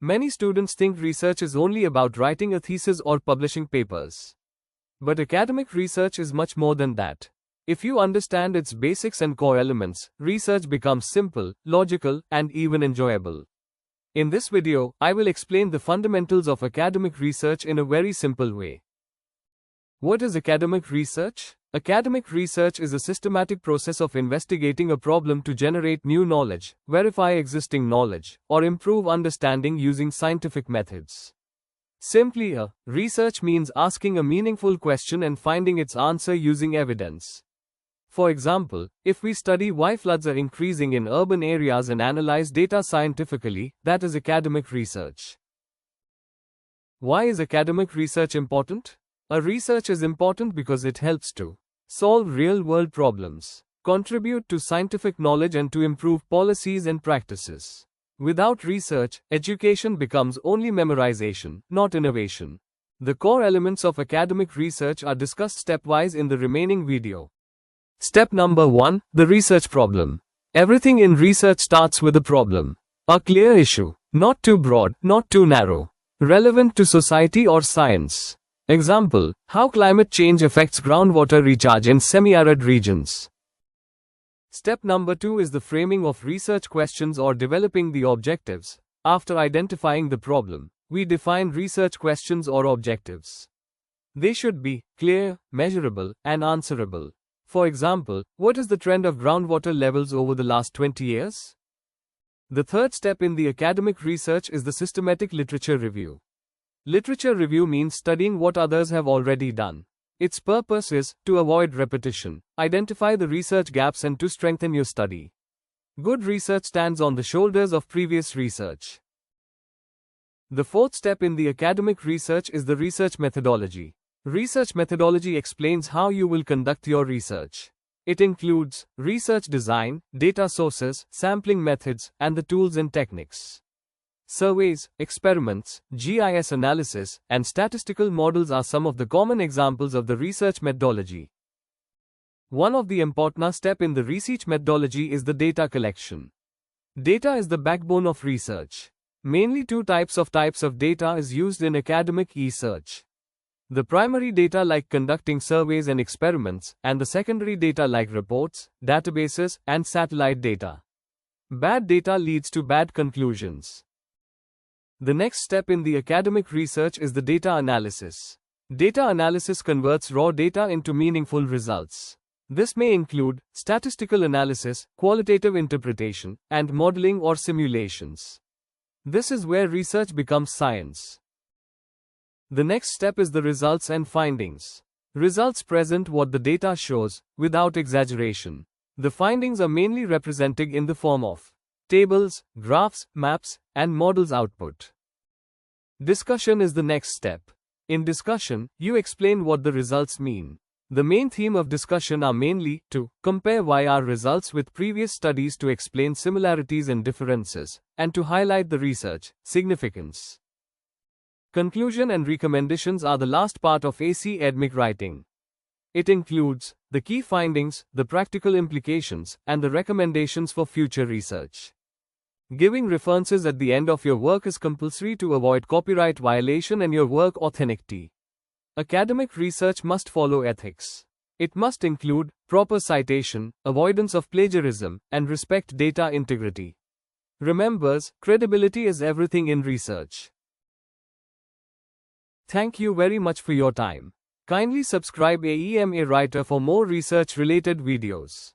Many students think research is only about writing a thesis or publishing papers. But academic research is much more than that. If you understand its basics and core elements, research becomes simple, logical, and even enjoyable. In this video, I will explain the fundamentals of academic research in a very simple way. What is academic research? Academic research is a systematic process of investigating a problem to generate new knowledge, verify existing knowledge, or improve understanding using scientific methods. Simply, research means asking a meaningful question and finding its answer using evidence. For example, if we study why floods are increasing in urban areas and analyze data scientifically, that is academic research. Why is academic research important? Research is important because it helps to solve real-world problems, contribute to scientific knowledge, and to improve policies and practices. Without research, education becomes only memorization, not innovation. The core elements of academic research are discussed stepwise in the remaining video. Step number 1, the research problem. Everything in research starts with a problem. A clear issue, not too broad, not too narrow, relevant to society or science. Example, how climate change affects groundwater recharge in semi-arid regions. Step number 2 is the framing of research questions or developing the objectives. After identifying the problem, we define research questions or objectives. They should be clear, measurable, and answerable. For example, what is the trend of groundwater levels over the last 20 years? The third step in the academic research is the systematic literature review. Literature review means studying what others have already done. Its purpose is to avoid repetition, identify the research gaps, and to strengthen your study. Good research stands on the shoulders of previous research. The fourth step in the academic research is the research methodology. Research methodology explains how you will conduct your research. It includes research design, data sources, sampling methods, and the tools and techniques. Surveys, experiments, GIS analysis, and statistical models are some of the common examples of the research methodology. One of the important steps in the research methodology is the data collection. Data is the backbone of research. Mainly two types of data is used in academic research. The primary data like conducting surveys and experiments, and the secondary data like reports, databases, and satellite data. Bad data leads to bad conclusions. The next step in the academic research is the data analysis. Data analysis converts raw data into meaningful results. This may include statistical analysis, qualitative interpretation, and modeling or simulations. This is where research becomes science. The next step is the results and findings. Results present what the data shows, without exaggeration. The findings are mainly represented in the form of tables, graphs, maps, and models output. Discussion is the next step. In discussion, you explain what the results mean. The main theme of discussion are mainly to compare our results with previous studies, to explain similarities and differences, and to highlight the research significance. Conclusion and recommendations are the last part of academic writing. It includes the key findings, the practical implications, and the recommendations for future research. Giving references at the end of your work is compulsory to avoid copyright violation and your work authenticity. Academic research must follow ethics. It must include proper citation, avoidance of plagiarism, and respect data integrity. Remember, credibility is everything in research. Thank you very much for your time. Kindly subscribe AEMA Writer for more research-related videos.